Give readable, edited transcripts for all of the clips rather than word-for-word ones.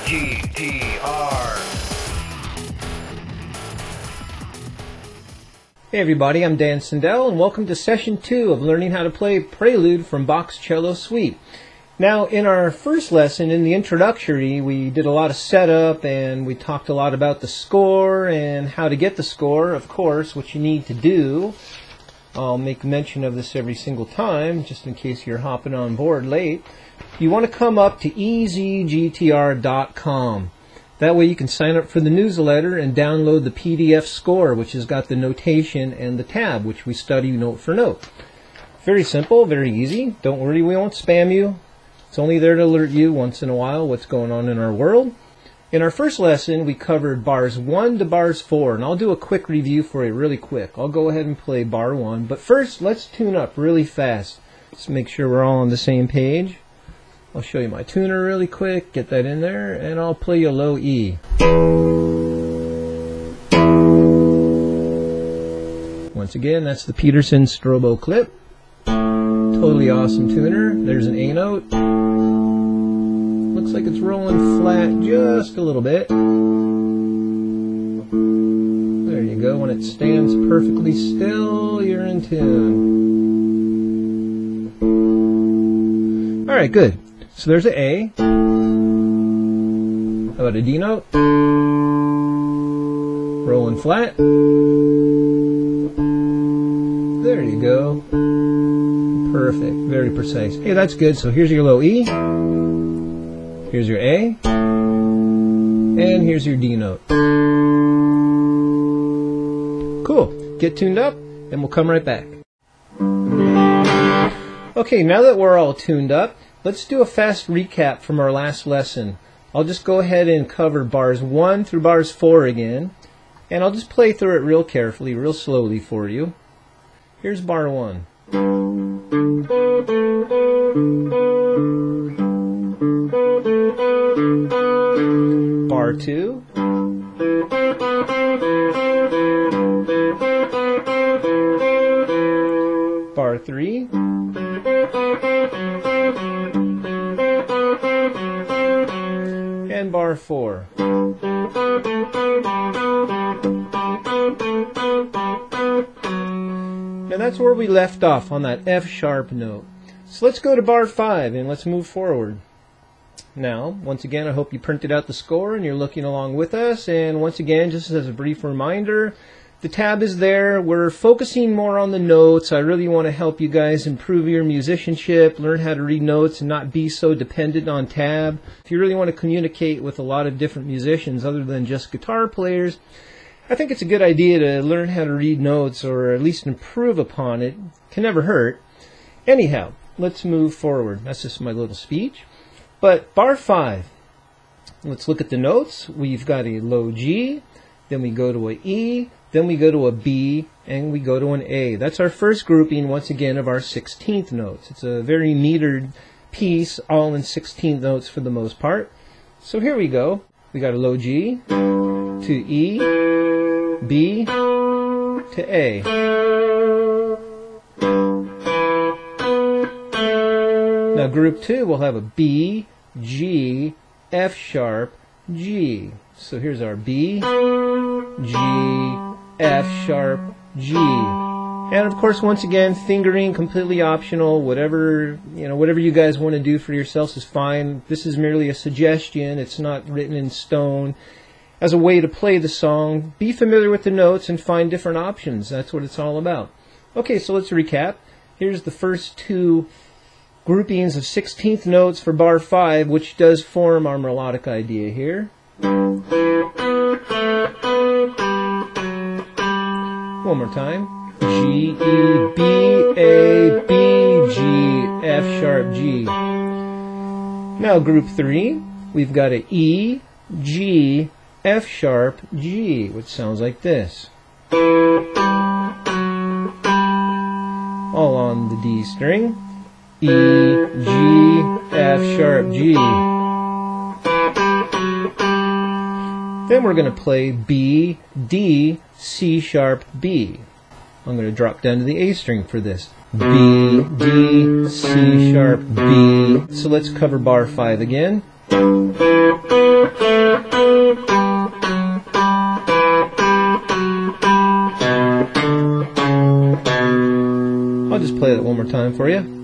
EZGTR. Hey everybody, I'm Dan Sindel, and welcome to session 2 of learning how to play Prelude from Bach's Cello Suite. Now, in our first lesson, in the introductory, we did a lot of setup and we talked a lot about the score and how to get the score, of course, what you need to do. I'll make mention of this every single time, just in case you're hopping on board late. You want to come up to EZGTR.com. That way you can sign up for the newsletter and download the PDF score, which has got the notation and the tab, which we study note for note. Very simple, very easy. Don't worry, we won't spam you. It's only there to alert you once in a while what's going on in our world. In our first lesson, we covered bars 1 to bars 4, and I'll do a quick review for you really quick. I'll go ahead and play bar 1, but first, let's tune up really fast. Just make sure we're all on the same page. I'll show you my tuner really quick, get that in there, and I'll play you a low E. Once again, that's the Peterson Strobo clip. Totally awesome tuner. There's an A note. Looks like it's rolling flat just a little bit. There you go. When it stands perfectly still, you're in tune. Alright, good. So there's an A. How about a D note? Rolling flat. There you go. Perfect. Very precise. Hey, that's good. So here's your low E. Here's your A. And here's your D note. Cool. Get tuned up, and we'll come right back. Okay, now that we're all tuned up, let's do a fast recap from our last lesson. I'll just go ahead and cover bars 1 through bars 4 again, and I'll just play through it real carefully, real slowly for you. Here's bar 1. Bar 2. Bar 3. And bar 4. Now that's where we left off, on that F sharp note. So let's go to bar 5 and let's move forward. Now, once again, I hope you printed out the score and you're looking along with us. And once again, just as a brief reminder, the tab is there. We're focusing more on the notes. I really want to help you guys improve your musicianship, learn how to read notes and not be so dependent on tab. If you really want to communicate with a lot of different musicians other than just guitar players, I think it's a good idea to learn how to read notes, or at least improve upon it. Can never hurt. Anyhow, let's move forward. That's just my little speech. But bar 5, let's look at the notes. We've got a low G, then we go to a E, then we go to a B, and we go to an A. That's our first grouping, once again, of our 16th notes. It's a very metered piece, all in 16th notes for the most part. So here we go. We got a low G to E, B to A. Now group 2 will have a B, G, F sharp, G. So here's our B, G, F sharp, G. And of course, once again, fingering completely optional. Whatever you guys want to do for yourselves is fine. This is merely a suggestion. It's not written in stone. As a way to play the song, be familiar with the notes and find different options. That's what it's all about. Okay, so let's recap. Here's the first 2 groupings of 16th notes for bar 5, which does form our melodic idea here. One more time. G, E, B, A, B, G, F sharp, G. Now group 3, we've got a E, G, F sharp, G, which sounds like this. All on the D string. E, G, F sharp, G. Then we're going to play B, D, C sharp, B. I'm going to drop down to the A string for this. B, D, C sharp, B. So let's cover bar 5 again. I'll just play that one more time for you.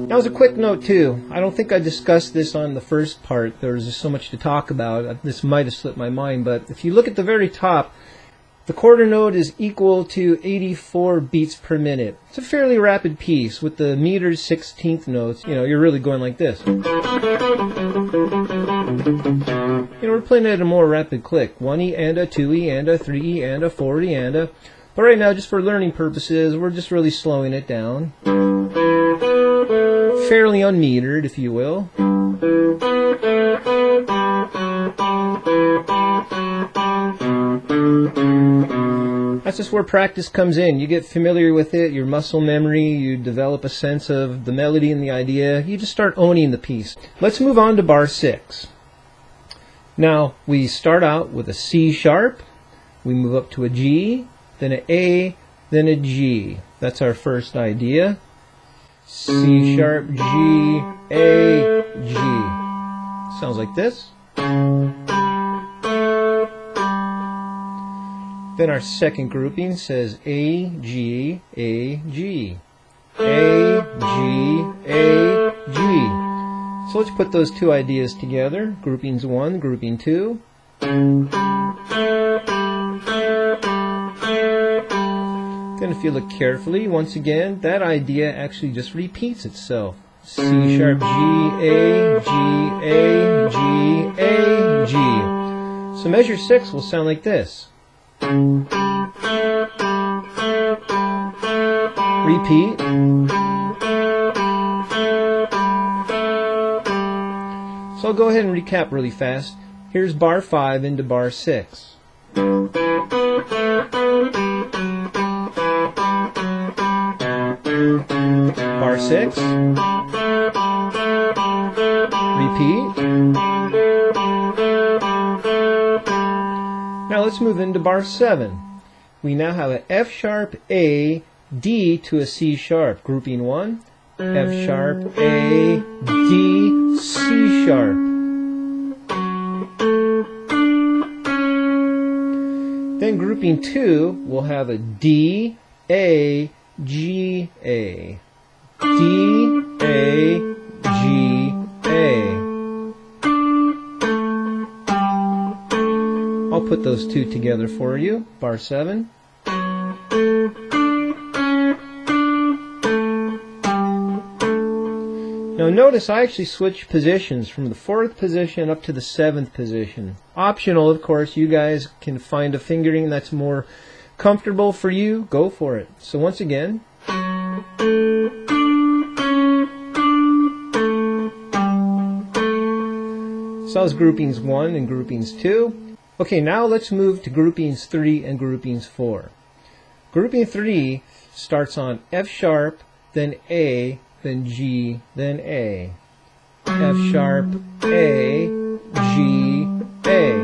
Now, as a quick note too, I don't think I discussed this on the first part. There was just so much to talk about. This might have slipped my mind, but if you look at the very top, the quarter note is equal to 84 beats per minute. It's a fairly rapid piece with the metered 16th notes. You know, you're really going like this. You know, we're playing at a more rapid click. 1E and a 2E and a 3E and a 4E and a. But right now, just for learning purposes, we're just really slowing it down. Fairly unmetered, if you will. That's just where practice comes in. You get familiar with it, your muscle memory, you develop a sense of the melody and the idea. You just start owning the piece. Let's move on to bar 6. Now, we start out with a C sharp, we move up to a G, then an A, then a G. That's our first idea. C sharp, G, A, G. Sounds like this. Then our second grouping says A, G, A, G. A, G, A, G. So let's put those two ideas together. Groupings 1, grouping 2. Then if you look carefully, once again, that idea actually just repeats itself. C sharp, G, A, G, A, G, A, G. So measure 6 will sound like this. Repeat. So I'll go ahead and recap really fast. Here's bar 5 into bar 6. Bar 6. Repeat. Now let's move into bar 7. We now have an F sharp, A, D to a C sharp. Grouping 1. F sharp, A, D, C sharp. Then grouping 2, we'll have a D, A, G, A. D, A, G, A. I'll put those two together for you. Bar 7. Now notice I actually switched positions from the 4th position up to the 7th position. Optional, of course. You guys can find a fingering that's more comfortable for you. Go for it. So once again. So that was groupings 1 and groupings 2. Okay, now let's move to groupings 3 and groupings 4. Grouping 3 starts on F sharp, then A, then G, then A. F sharp, A, G, A.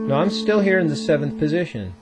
Now I'm still here in the 7th position.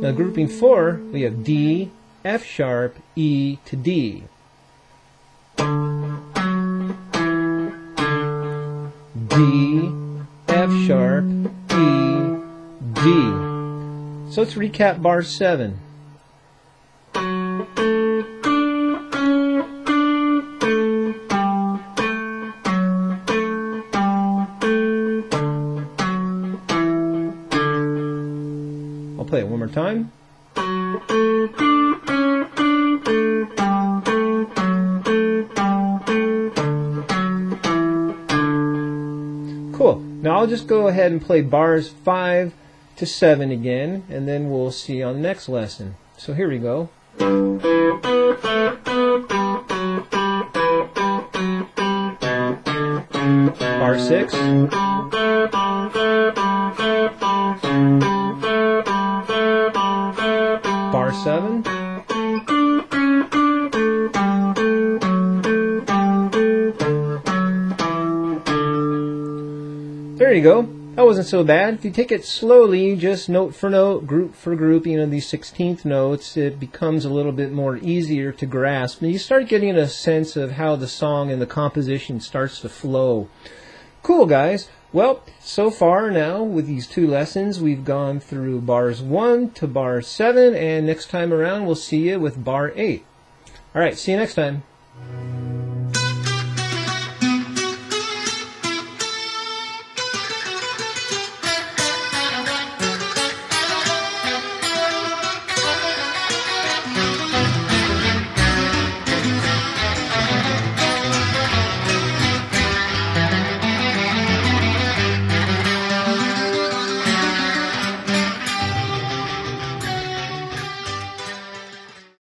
Now grouping 4, we have D, F sharp, E to D. D, F sharp, E, D. So let's recap bar 7. I'll play it one more time. Cool. Now I'll just go ahead and play bars 5 to 7 again, and then we'll see on the next lesson. So here we go. Bar 6. Bar 7. wasn't so bad. If you take it slowly, just note for note, group for group, you know, these 16th notes, it becomes a little bit more easier to grasp. And you start getting a sense of how the song and the composition starts to flow. Cool, guys. Well, so far now, with these 2 lessons, we've gone through bars 1 to bar 7, and next time around, we'll see you with bar 8. All right, see you next time.